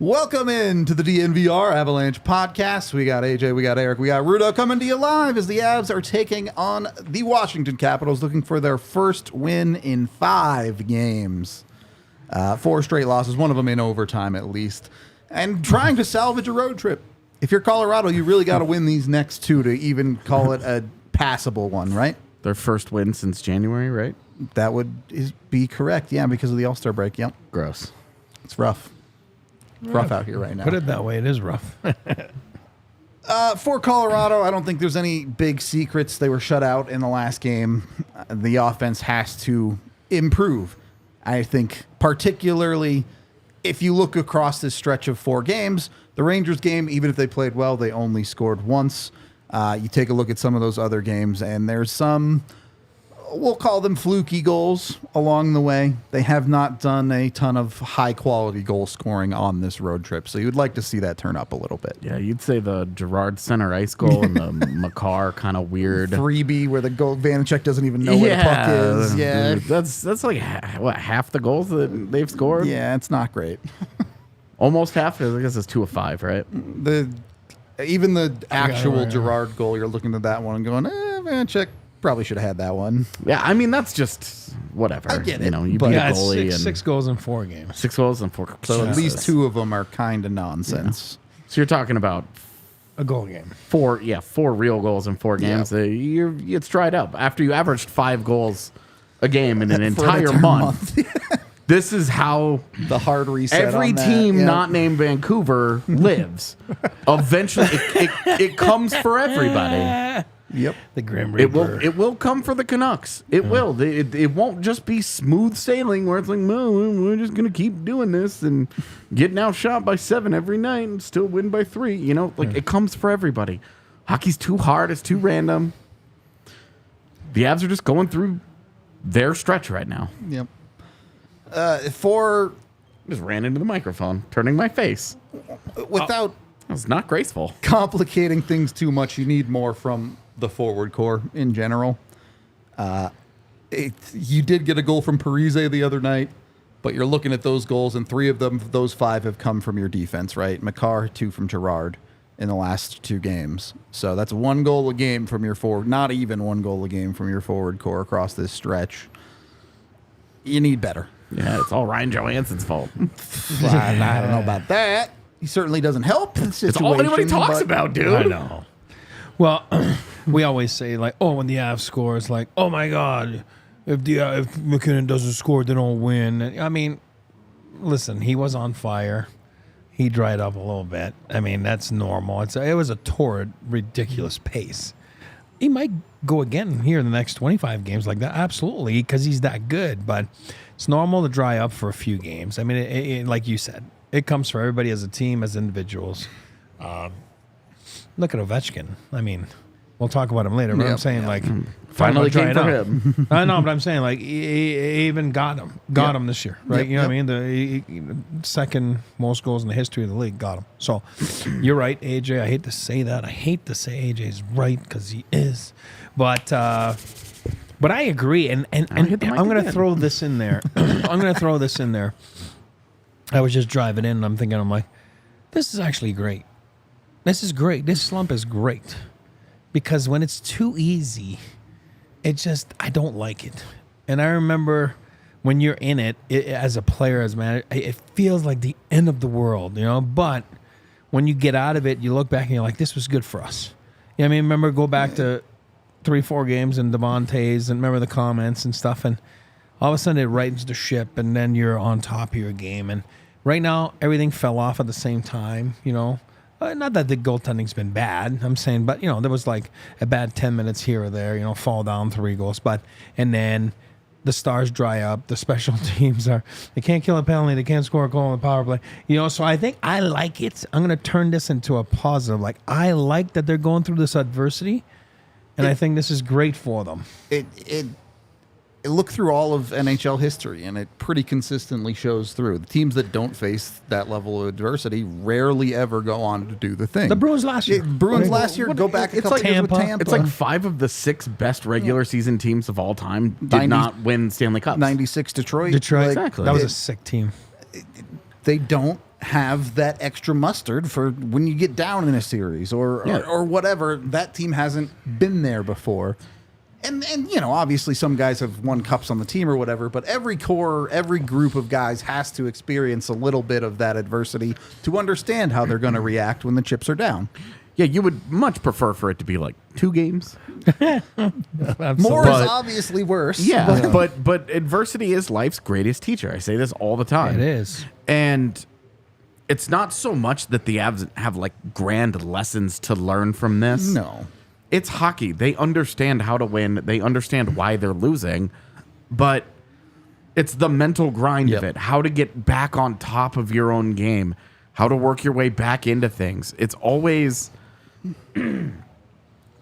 Welcome in to the DNVR Avalanche podcast. We got AJ, we got Eric, we got Rudo coming to you live as the Avs are taking on the Washington Capitals, looking for their first win in 5 games. 4 straight losses, one of them in overtime at least, and trying to salvage a road trip. If you're Colorado, you really got to win these next 2 to even call it a passable one, right? Their first win since January, right? That would be correct, yeah, because of the All-Star break, yep. Gross. It's rough. Rough out here right now. Put it that way, it is rough. For Colorado, I don't think there's any big secrets. They were shut out in the last game. The offense has to improve. I think particularly if you look across this stretch of 4 games, the Rangers game, even if they played well, they only scored once. You take a look at some of those other games, and there's some, we'll call them fluky goals along the way. They have not done a ton of high-quality goal scoring on this road trip, so you'd like to see that turn up a little bit. Yeah, you'd say the Gerard center ice goal and the Makar kind of weird 3B where the goal Vanacek doesn't even know where the puck is. Yeah, that's like what, half the goals that they've scored. Yeah, it's not great. Almost half. I guess it's 2 of 5, right? Even the actual Gerard goal, you're looking at that one and going, Vanacek probably should have had that one. Yeah, I mean, that's just whatever. I get it. You know, you beat a goalie. Six goals in 4 games. 6 goals in 4 games. So at least 2 of them are kind of nonsense. Yeah. So you're talking about a goal game. 4 real goals in 4 games. Yeah. It's dried up. After you averaged 5 goals a game in an entire month. This is how the hard reset. Every team not named Vancouver lives. Eventually, it comes for everybody. Yep. The Grim Reaper. It will come for the Canucks. It will. It won't just be smooth sailing where it's like, well, we're just going to keep doing this and getting outshot by 7 every night and still win by 3. You know, like it comes for everybody. Hockey's too hard. It's too random. The Avs are just going through their stretch right now. Yep. Just ran into the microphone, turning my face. Without that was not graceful. Complicating things too much, you need more from the forward core in general. You did get a goal from Parise the other night, but you're looking at those goals, and 3 of them, those 5 have come from your defense, right? Makar, 2 from Gerard in the last 2 games. So that's 1 goal a game from your forward, not even 1 goal a game from your forward core across this stretch. You need better. Yeah, it's all Ryan Johansson's fault. I don't know about that. He certainly doesn't help the situation. It's all anybody talks about, dude. I know. Well, we always say, like, oh, when the Avs score, it's like, oh, my God, if MacKinnon doesn't score, they don't win. I mean, listen, he was on fire. He dried up a little bit. I mean, that's normal. It was a torrid, ridiculous pace. He might go again here in the next 25 games like that. Absolutely, because he's that good. But it's normal to dry up for a few games. I mean, it, like you said, it comes for everybody as a team, as individuals. Look at Ovechkin. I mean, we'll talk about him later, but I'm saying, like, finally came for him. I know, but I'm saying, like, he even got him this year, right? You know what I mean? The second most goals in the history of the league, got him. So you're right, AJ. I hate to say that. I hate to say AJ's right because he is, but I agree. And I'm going to throw this in there. I'm going to throw this in there. I was just driving in, and I'm like, this is actually great. This is great. This slump is great. Because when it's too easy, I don't like it. And I remember when you're in it as a player, as a manager, it feels like the end of the world, you know? But when you get out of it, you look back and you're like, this was good for us. You know what I mean? Remember, go back to 3-4 games in Devontae's and remember the comments and stuff. And all of a sudden it rightens the ship and then you're on top of your game. And right now, everything fell off at the same time, you know? Not that the goaltending's been bad, I'm saying, but, you know, there was like a bad 10 minutes here or there, you know, fall down 3 goals. And then the stars dry up. The special teams they can't kill a penalty. They can't score a goal on the power play. So I think I like it. I'm going to turn this into a positive. Like, I like that they're going through this adversity, and I think this is great for them. It look through all of NHL history, and it pretty consistently shows through. The teams that don't face that level of adversity rarely ever go on to do the thing. The Bruins last year. Go back a couple years with Tampa. It's like 5 of the 6 best regular season teams of all time did not win Stanley Cups. 96 Detroit. Exactly. That was a sick team. They don't have that extra mustard for when you get down in a series or whatever. That team hasn't been there before. And obviously some guys have won cups on the team or whatever, but every group of guys has to experience a little bit of that adversity to understand how they're going to react when the chips are down. Yeah, you would much prefer for it to be like 2 games. More is obviously worse. Yeah, but adversity is life's greatest teacher. I say this all the time. It is. And it's not so much that the Avs have like grand lessons to learn from this. No. It's hockey. They understand how to win. They understand why they're losing. But it's the mental grind of it. How to get back on top of your own game. How to work your way back into things. It's always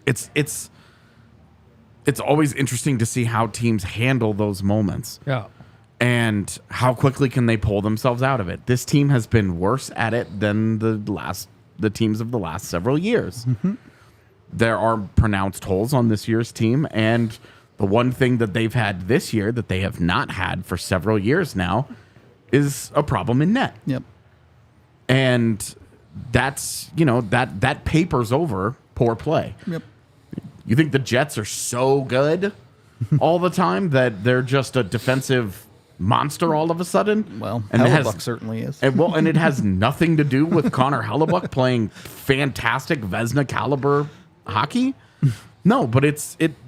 it's always interesting to see how teams handle those moments. Yeah. And how quickly can they pull themselves out of it. This team has been worse at it than the teams of the last several years. Mm-hmm. There are pronounced holes on this year's team, and the one thing that they've had this year that they have not had for several years now is a problem in net. Yep. And that's, that papers over poor play. Yep. You think the Jets are so good all the time that they're just a defensive monster all of a sudden? Well, and Hellebuck certainly is. And it has nothing to do with Connor Hellebuck playing fantastic Vezina caliber hockey. No, but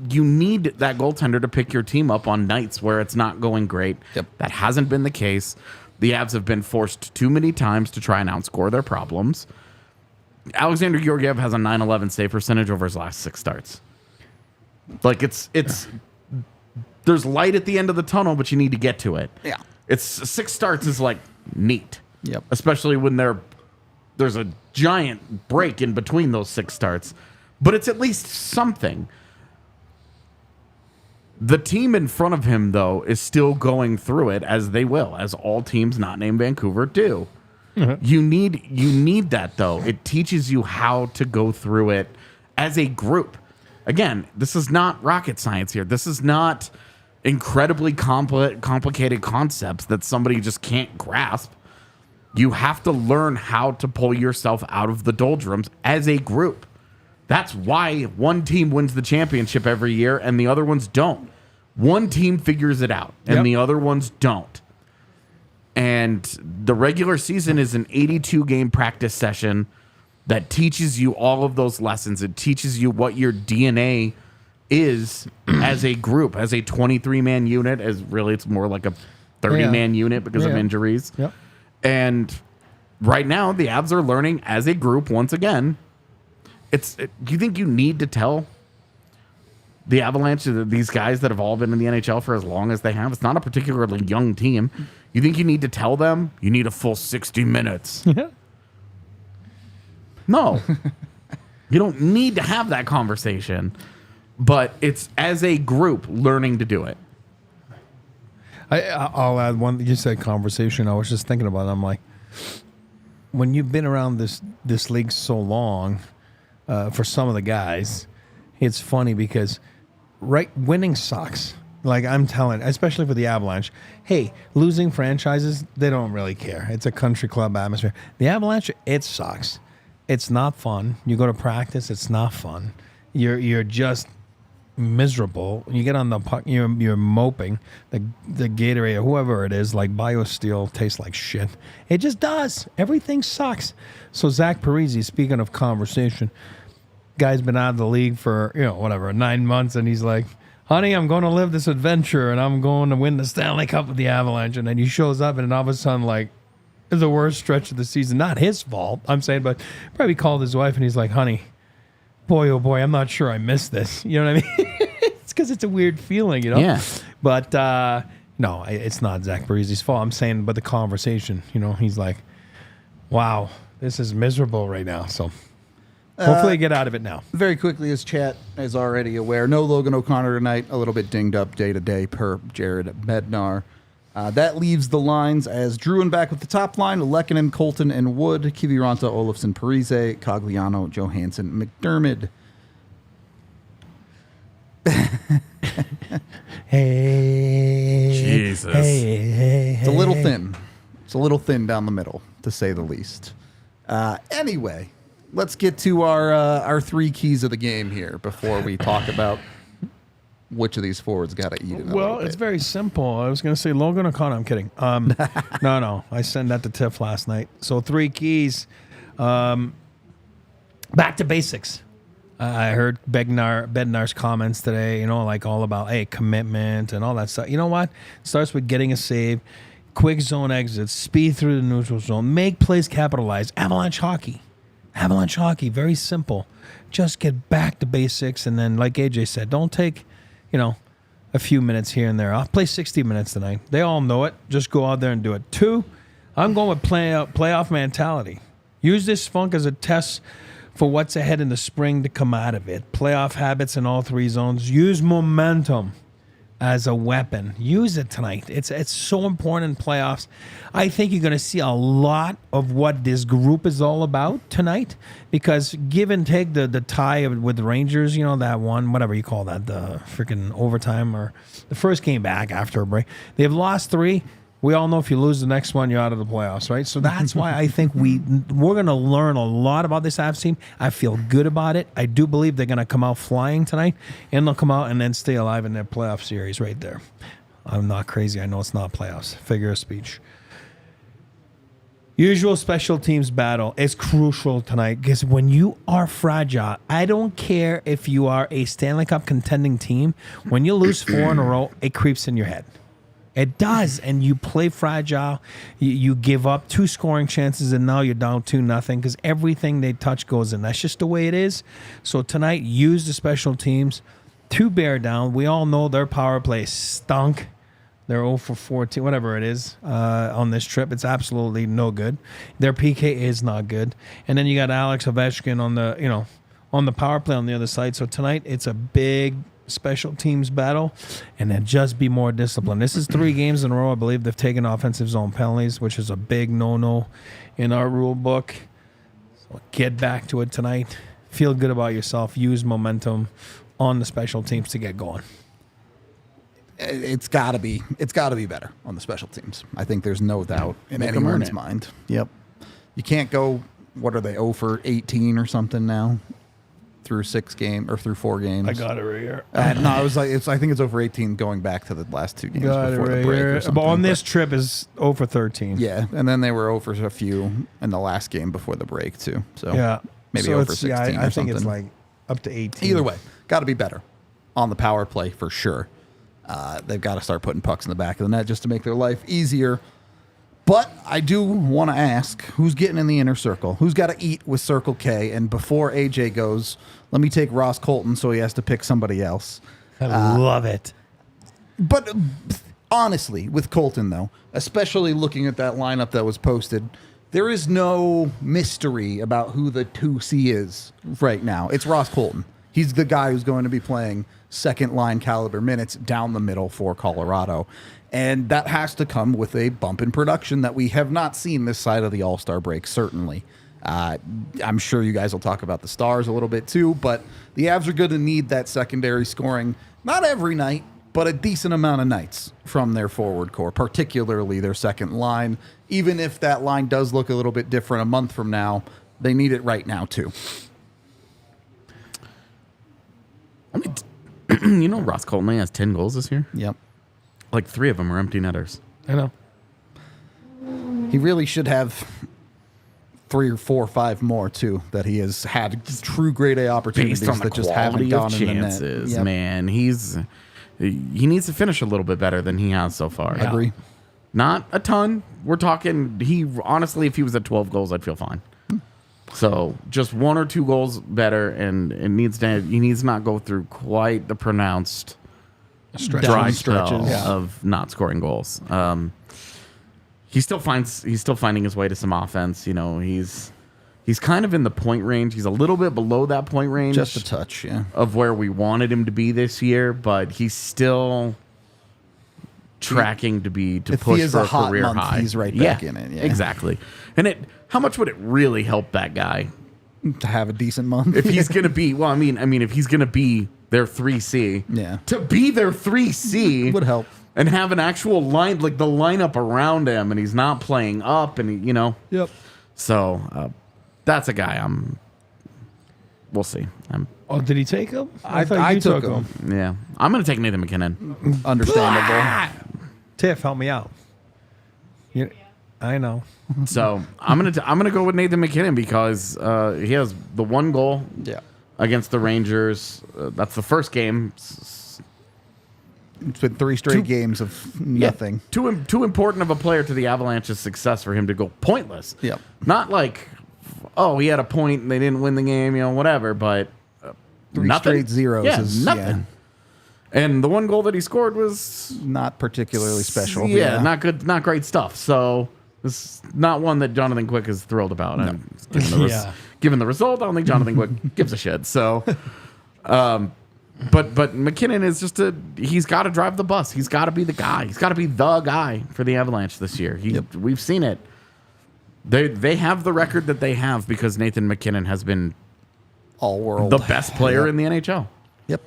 you need that goaltender to pick your team up on nights where it's not going great. Yep. That hasn't been the case. The Avs have been forced too many times to try and outscore their problems. Alexander Georgiev has a .911 save percentage over his last 6 starts. Like it's there's light at the end of the tunnel, but you need to get to it. Yeah. It's 6 starts is like neat. Yep. Especially when there's a giant break in between those 6 starts. But it's at least something. The team in front of him, though, is still going through it, as they will, as all teams not named Vancouver do. Mm-hmm. You need that, though. It teaches you how to go through it as a group. Again, this is not rocket science here. This is not incredibly complicated concepts that somebody just can't grasp. You have to learn how to pull yourself out of the doldrums as a group. That's why one team wins the championship every year and the other ones don't. One team figures it out and the other ones don't. And the regular season is an 82-game practice session that teaches you all of those lessons. It teaches you what your DNA is as a group, as a 23-man unit, as really it's more like a 30-man unit because of injuries. Yep. And right now, the Avs are learning as a group once again. Do you think you need to tell the Avalanche, these guys that have all been in the NHL for as long as they have? It's not a particularly young team. You think you need to tell them you need a full 60 minutes? No. You don't need to have that conversation. But it's as a group learning to do it. I'll add one. You said conversation. I was just thinking about it. I'm like, when you've been around this league so long, for some of the guys, it's funny because winning sucks. Like I'm telling, especially for the Avalanche, hey, losing franchises, they don't really care. It's a country club atmosphere. The Avalanche, it sucks. It's not fun. You go to practice, it's not fun. You're just miserable. You get on the puck, you're moping. The Gatorade or whoever it is, like BioSteel, tastes like shit. It just does. Everything sucks. So Zach Parise, speaking of conversation, guy's been out of the league for 9 months, and he's like, honey, I'm going to live this adventure, and I'm going to win the Stanley Cup with the Avalanche. And then he shows up, and then all of a sudden, like, it's the worst stretch of the season. Not his fault, I'm saying, but probably called his wife, and he's like, honey, boy, oh boy, I'm not sure I missed this. You know what I mean? It's because it's a weird feeling, Yeah. But no, it's not Zach Parise's fault. I'm saying, but the conversation, he's like, wow, this is miserable right now. So hopefully I get out of it now. Very quickly, as chat is already aware, no Logan O'Connor tonight. A little bit dinged up day to day per Jared Bednar. That leaves the lines as Druin back with the top line: MacKinnon, Colton, and Wood, Kiviranta, Olofsson, Parise, Cogliano, Johansson, McDermott. Hey, Jesus. Hey. It's a little thin. It's a little thin down the middle, to say the least. Anyway, let's get to our three keys of the game here before we talk about which of these forwards got to eat it. Well, it's very simple. I was going to say Logan O'Connor. I'm kidding. No. I sent that to Tiff last night. So 3 keys. Back to basics. I heard Bednar's comments today, like all about, commitment and all that stuff. You know what? It starts with getting a save, quick zone exits, speed through the neutral zone, make plays capitalize. Avalanche hockey, very simple. Just get back to basics. And then, like AJ said, don't take, a few minutes here and there. I'll play 60 minutes tonight. They all know it. Just go out there and do it. 2, I'm going with playoff mentality. Use this funk as a test for what's ahead in the spring to come out of it. Playoff habits in all 3 zones. Use momentum as a weapon. Use it tonight. It's so important in playoffs. I think you're going to see a lot of what this group is all about tonight, because give and take the tie with the Rangers, that one, whatever you call that, the freaking overtime or the first game back after a break. They've lost 3. We all know if you lose the next one, you're out of the playoffs, right? So that's why I think we're going to learn a lot about this Avs team. I feel good about it. I do believe they're going to come out flying tonight, and they'll come out and then stay alive in their playoff series right there. I'm not crazy. I know it's not playoffs. Figure of speech. Usual special teams battle is crucial tonight, because when you are fragile, I don't care if you are a Stanley Cup contending team, when you lose 4 in a row, it creeps in your head. It does, and you play fragile. You give up 2 scoring chances, and now you're down 2-0 because everything they touch goes in. That's just the way it is. So tonight, use the special teams to bear down. We all know their power play stunk. They're 0 for 14, whatever it is, on this trip. It's absolutely no good. Their PK is not good. And then you got Alex Ovechkin on the power play on the other side. So tonight, it's a big special teams battle, and then just be more disciplined. This is 3 games in a row, I believe, they've taken offensive zone penalties, which is a big no-no in our rule book. So get back to it tonight. Feel good about yourself. Use momentum on the special teams to get going. It's got to be better on the special teams. I think there's no doubt in anyone's mind. Yep. You can't go, what are they, 0 for 18 or something now? Through 4 games. I got it right here. No, I think it's over 18 going back to the last 2 games Got before it right the break here. or something. But on this trip is 0 for 13. Yeah, and then they were 0 for a few in the last game before the break too. So Yeah. maybe So 0 it's- for 16 yeah, I or think something. it's like up to 18. Either way, got to be better on the power play for sure. They've got to start putting pucks in the back of the net just to make their life easier. But I do want to ask, who's getting in the inner circle? Who's got to eat with Circle K? And before AJ goes, let me take Ross Colton so he has to pick somebody else. I love it. But honestly, with Colton, though, especially looking at that lineup that was posted, there is no mystery about who the 2C is right now. It's Ross Colton. He's the guy who's going to be playing second-line caliber minutes down the middle for Colorado. And that has to come with a bump in production that we have not seen this side of the All-Star break, certainly. I'm sure you guys will talk about the Stars a little bit too, but the Avs are going to need that secondary scoring, not every night, but a decent amount of nights from their forward core, particularly their second line. Even if that line does look a little bit different a month from now, they need it right now too. Ross Colton has 10 goals this year. Yep. Like 3 of them are empty netters. I know. He really should have 3 or 4 or 5 more too that he has had true grade A opportunities Based on the that just haven't quality gone of in the net. chances, Yep. man. He needs to finish a little bit better than he has so far. I agree. Not a ton. We're talking, honestly, if he was at 12 goals, I'd feel fine. So just 1 or 2 goals better, and he needs to not go through quite the pronounced dry stretches. spell of not scoring goals. He's still finding his way to some offense. You know, he's kind of in the point range. He's a little bit below that point range, Just a touch, yeah. of where we wanted him to be this year, but he's still tracking to If push he is for a hot career month, high. he's right back in it. Yeah. Exactly. And how much would it really help that guy To have a decent month. if he's going to be? Well, I mean, if he's going to be their 3C, Yeah. to be their 3C Would help. and have an actual line, like the lineup around him, and he's not playing up, and Yep. So that's a guy we'll see. Oh, did he take him? I thought you took took him. Yeah, I'm going to take Nathan MacKinnon. Understandable. Tiff, help me out. I know. So I'm gonna go with Nathan MacKinnon because he has the one goal Yeah. against the Rangers. That's the first game. It's been 3 straight games of nothing. Too important of a player to the Avalanche's success for him to go pointless. Yep. Not like, oh, he had a point and they didn't win the game, whatever. But 3 nothing. straight zeros Yeah, is nothing. And the one goal that he scored was not particularly special. Yeah, not good, not great stuff. So it's not one that Jonathan Quick is thrilled about. And given the result, I don't think Jonathan Quick gives a shit. So, but MacKinnon is he's got to drive the bus. He's got to be the guy. He's got to be the guy for the Avalanche this year. We've seen it. They have the record that they have because Nathan MacKinnon has been all world. the best player in the NHL. Yep.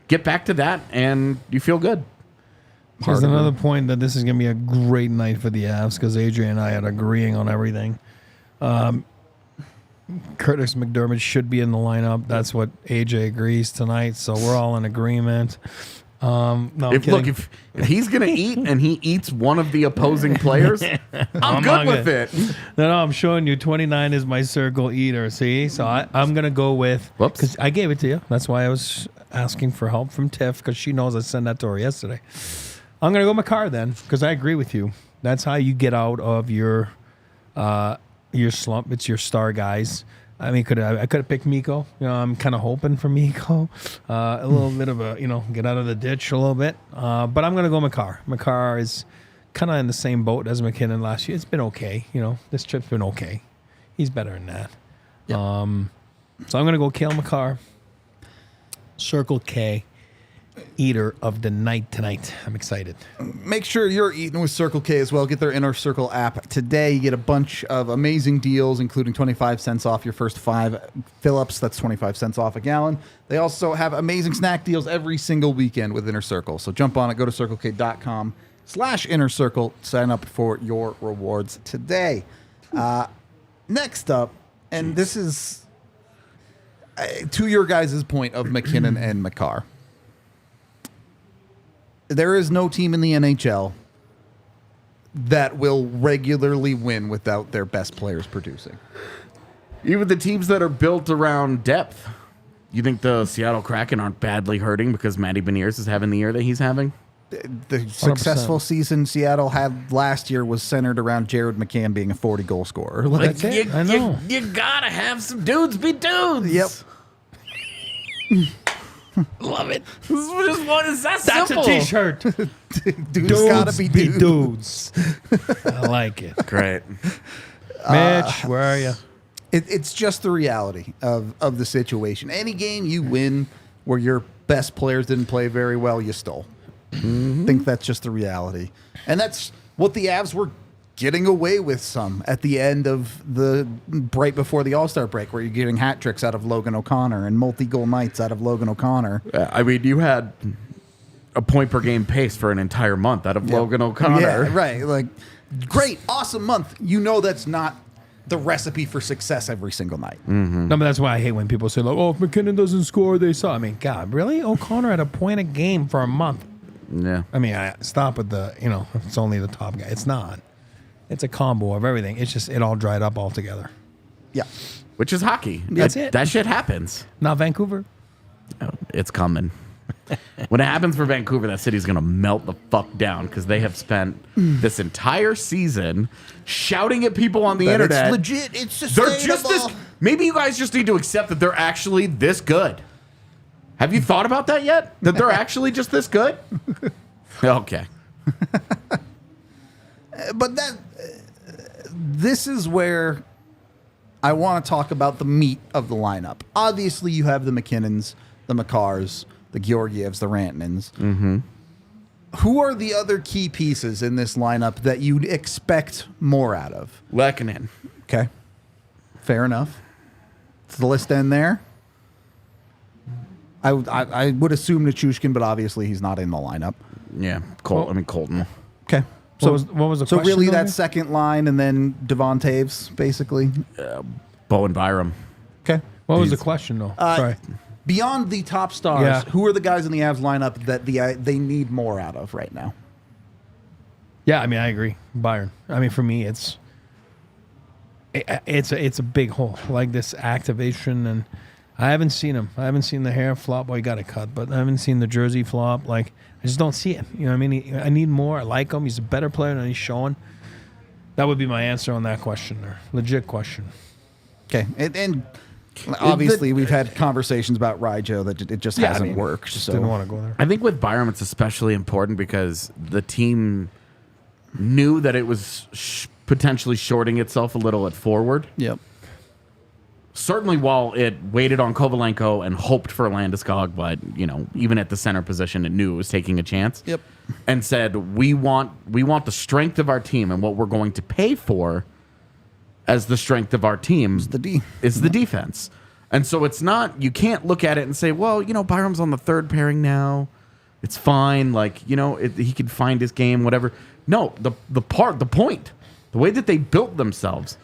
Get back to that, and you feel good. There's another point that this is going to be a great night for the Avs because Adrian and I are agreeing on everything. Curtis McDermott should be in the lineup. That's what AJ agrees tonight, so we're all in agreement. No, If he's going to eat and he eats one of the opposing players, I'm good with it. No, I'm showing you 29 is my circle eater. See? So I'm going to go with... Whoops. Because I gave it to you. That's why I was asking for help from Tiff because she knows I sent that to her yesterday. I'm going to go McCarr then because I agree with you. That's how you get out of your slump. It's your star guys. I mean, I could have picked Mikko. I'm kind of hoping for Mikko. A little bit of a, get out of the ditch a little bit. But I'm going to go McCarr. McCarr is kind of in the same boat as MacKinnon last year. It's been okay. This trip's been okay. He's better than that. Yep. So I'm going to go Cale McCarr. Circle K. Eater of the night tonight. I'm excited. Make sure you're eating with Circle K as well. Get their Inner Circle app today. You get a bunch of amazing deals, including 25 cents off your first 5 fill-ups. That's 25 cents off a gallon. They also have amazing snack deals every single weekend with Inner Circle. So jump on it. Go to circlek.com/Inner Circle. Sign up for your rewards today. Next up, and this is to your guys' point of MacKinnon and McCarr. There is no team in the NHL that will regularly win without their best players producing. Even the teams that are built around depth. You think the Seattle Kraken aren't badly hurting because Matty Beniers is having the year that he's having? The successful season Seattle had last year was centered around Jared McCann being a 40-goal scorer. That's it. I know. You gotta have some dudes be dudes. Yep. Love it. This is just one. It's that That's simple. a t-shirt. Dudes gotta be dudes. I like it. Great. Mitch, where are you? It's just the reality of the situation. Any game you win where your best players didn't play very well, you stole. I think that's just the reality. And that's what the Avs were getting away with some at the end of right before the All-Star break, where you're getting hat tricks out of Logan O'Connor and multi-goal nights out of Logan O'Connor. I mean, you had a point per game pace for an entire month out of Logan O'Connor. Yeah, right. Like, great, awesome month. That's not the recipe for success every single night. No, but that's why I hate when people say, like, oh, if MacKinnon doesn't score, they saw. I mean, God, really? O'Connor had a point a game for a month. Yeah. I mean, I stop with the, it's only the top guy. It's not. It's a combo of everything. It's just, it all dried up altogether. Yeah. Which is hockey. That's it. That shit happens. Not Vancouver. Oh, it's coming. When it happens for Vancouver, that city's going to melt the fuck down because they have spent this entire season shouting at people on the internet. It's legit. It's They're sustainable. just this. Maybe you guys just need to accept that they're actually this good. Have you thought about that yet? That they're actually just this good? Okay. But this is where I want to talk about the meat of the lineup. Obviously, you have the MacKinnons, the Makars, the Georgievs, the Rantanens. Mm-hmm. Who are the other key pieces in this lineup that you'd expect more out of? MacKinnon. Okay. Fair enough. Does the list end there? I would assume Nichushkin, but obviously he's not in the lineup. Yeah, Colton. Okay. What was the so question really though, that man? second line and then Devon Taves, basically? Bowen Byram. Okay. What was the question though? Sorry. Beyond the top stars, Yeah. who are the guys in the Avs lineup that they need more out of right now? Yeah, I mean, I agree. Byron. I mean, for me, it's a big hole. Like this activation, and I haven't seen him. I haven't seen the hair flop. Well, he got it cut, but I haven't seen the jersey flop. Like, I just don't see it. You know what I mean? I need more. I like him. He's a better player than he's showing. That would be my answer on that question there. Legit question. Okay. And obviously, we've had conversations about Ryjo that it just hasn't worked. Just So didn't want to go there. I think with Byram, it's especially important because the team knew that it was potentially shorting itself a little at forward. Yep. Certainly while it waited on Kovalenko and hoped for Landeskog, but, even at the center position, it knew it was taking a chance. Yep. And said, we want the strength of our team, and what we're going to pay for as the strength of our team the D. is the defense. And so it's not, you can't look at it and say, well, Byram's on the third pairing now. It's fine. Like, he can find his game, whatever. No, the point, the way that they built themselves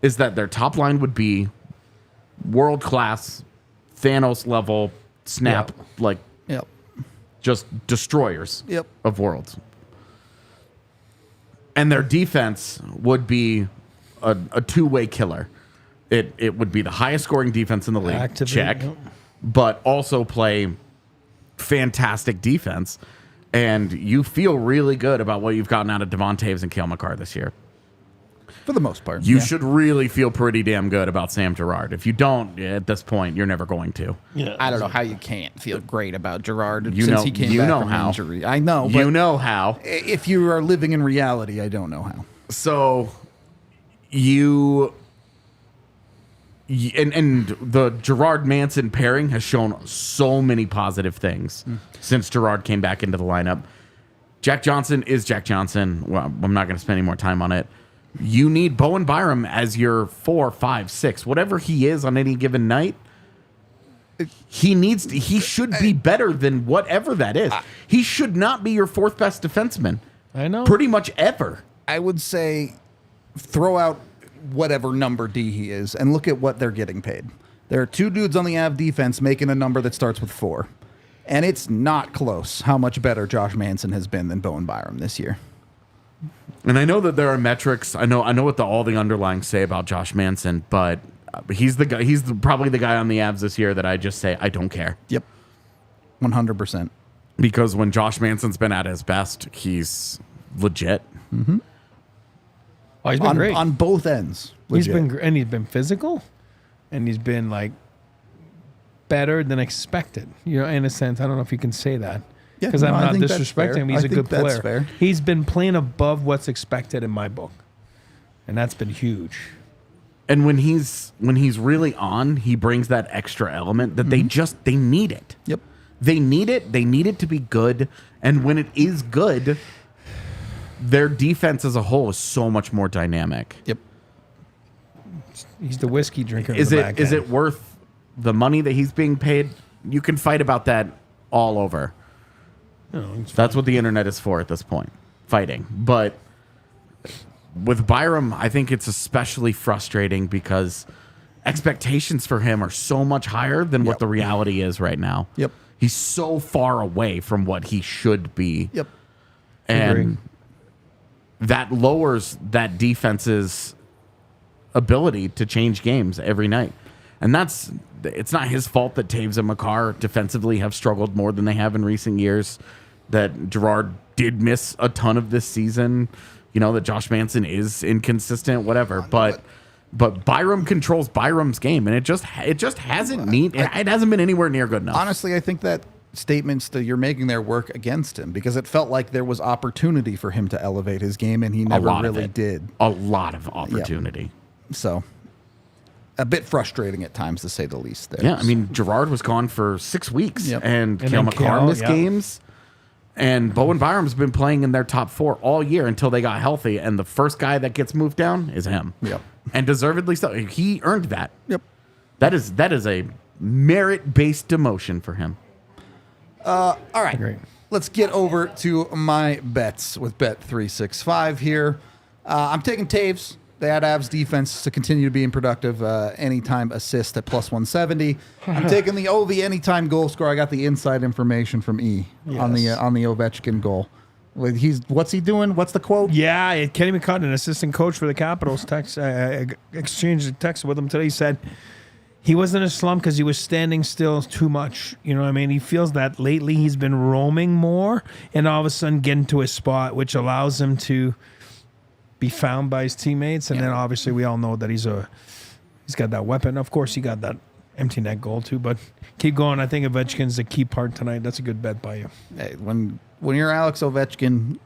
is that their top line would be world-class, Thanos level, snap, Yep. just destroyers Yep. of worlds. And their defense would be a two-way killer. It would be the highest scoring defense in the league, Activate, check, yep. but also play fantastic defense. And you feel really good about what you've gotten out of Devon Taves and Cale Makar this year. For the most part. You should really feel pretty damn good about Sam Girard. If you don't, at this point, you're never going to. Yeah. I don't know how you can't feel great about Gerard You since know- he came you back know from how. injury. I know, but You know how. if you are living in reality, I don't know how. So and the Gerard Manson pairing has shown so many positive things since Gerard came back into the lineup. Jack Johnson is Jack Johnson. Well, I'm not going to spend any more time on it. You need Bowen Byram as your 4, 5, 6, whatever he is on any given night. He should be better than whatever that is. He should not be your fourth best defenseman. I know. Pretty much ever. I would say throw out whatever number D he is and look at what they're getting paid. There are two dudes on the Av defense making a number that starts with 4. And it's not close how much better Josh Manson has been than Bowen Byram this year. And I know that there are metrics. I know what all the underlying say about Josh Manson, but he's the guy. He's probably the guy on the Avs this year that I just say I don't care. Yep. 100%. Because when Josh Manson's been at his best, he's legit. Oh, he's been great. On both ends. He's legit. been and he's been physical, and he's been like better than expected. In a sense, I don't know if you can say that Yeah, because no, I'm I not think that's disrespecting fair. him. He's I a think good that's player. fair. He's been playing above what's expected in my book, and that's been huge. And when he's really on, he brings that extra element that they need it. Yep. They need it. They need it to be good. And when it is good, their defense as a whole is so much more dynamic. Yep. He's the whiskey drinker. Is of the it back is end. it worth the money that he's being paid? You can fight about that all over. That's what the internet is for at this point, fighting. But with Byram, I think it's especially frustrating because expectations for him are so much higher than what the reality is right now. Yep. He's so far away from what he should be. Yep. And Agree. that lowers that defense's ability to change games every night. And it's not his fault that Taves and Makar defensively have struggled more than they have in recent years, that Gerard did miss a ton of this season, that Josh Manson is inconsistent, whatever. But But Byram controls Byram's game, and it just hasn't it hasn't been anywhere near good enough. Honestly, I think that statements that you're making there work against him because it felt like there was opportunity for him to elevate his game, and he never really did. A lot of opportunity. So, a bit frustrating at times, to say the least. There. Yeah, I mean, Girard was gone for 6 weeks, and Cale then McCarr Cale, missed games. And Bowen Byram's been playing in their top 4 all year until they got healthy, and the first guy that gets moved down is him. Yep. And deservedly so. He earned that. Yep. That is a merit-based demotion for him. All right. Great. Let's get over to my bets with Bet365 here. I'm taking Taves. They had Avs defense to continue to be productive. Anytime assist at plus 170. I'm taking the OV anytime goal score. I got the inside information from E on the Ovechkin goal. What's he doing? What's the quote? Yeah, Kenny McCutcheon, an assistant coach for the Capitals, exchanged a text with him today. He said he was in a slump because he was standing still too much. You know what I mean? He feels that lately he's been roaming more and all of a sudden getting to his spot, which allows him to be found by his teammates. And then obviously we all know that he's got that weapon. Of course, he got that empty net goal too, but keep going. I think Ovechkin's the key part tonight. That's a good bet by you. Hey, when you're Alex Ovechkin,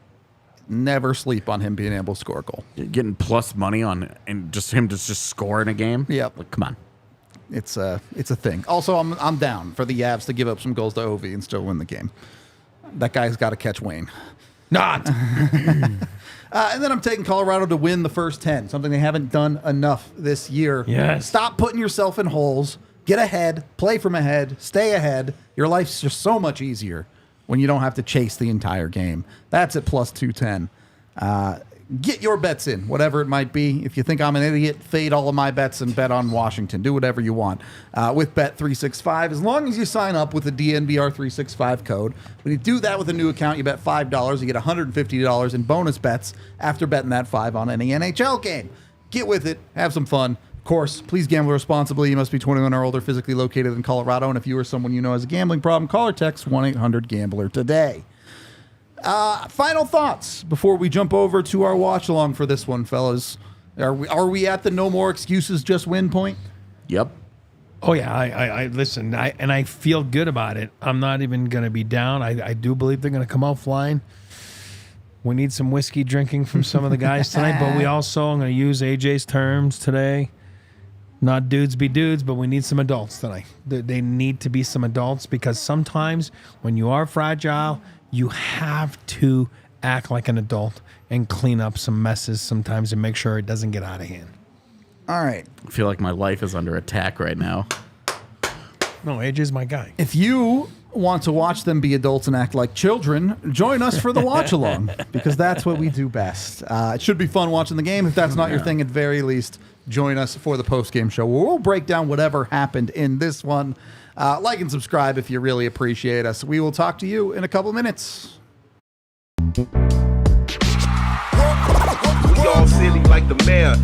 never sleep on him being able to score a goal. Getting plus money on and just him just scoring a game. Yep. Like, come on. It's a thing. Also, I'm down for the Avs to give up some goals to OV and still win the game. That guy's got to catch Wayne. Not. And then I'm taking Colorado to win the first 10, something they haven't done enough this year. Yes. Stop putting yourself in holes. Get ahead. Play from ahead. Stay ahead. Your life's just so much easier when you don't have to chase the entire game. That's at plus 210. Get your bets in, whatever it might be. If you think I'm an idiot, fade all of my bets and bet on Washington. Do whatever you want with Bet365, as long as you sign up with the DNVR 365 code. When you do that with a new account, you bet $5. You get $150 in bonus bets after betting that $5 on any NHL game. Get with it. Have some fun. Of course, please gamble responsibly. You must be 21 or older, physically located in Colorado. And if you or someone you know has a gambling problem, call or text 1-800-GAMBLER today. Final thoughts before we jump over to our watch along for this one, fellas. Are we at the no more excuses, just win point? Yep. Oh yeah, I listen, I feel good about it. I'm not even going to be down. I do believe they're going to come out flying. We need some whiskey drinking from some of the guys tonight, but we also, I'm going to use AJ's terms today. Not dudes be dudes, but we need some adults tonight. They need to be some adults because sometimes when you are fragile, you have to act like an adult and clean up some messes sometimes and make sure it doesn't get out of hand. All right. I feel like my life is under attack right now. No, AJ's my guy. If you want to watch them be adults and act like children, join us for the watch along because that's what we do best. It should be fun watching the game. If that's not your thing, at very least, join us for the post-game show where we'll break down whatever happened in this one. Like and subscribe if you really appreciate us. We will talk to you in a couple minutes. We all silly like the mayor.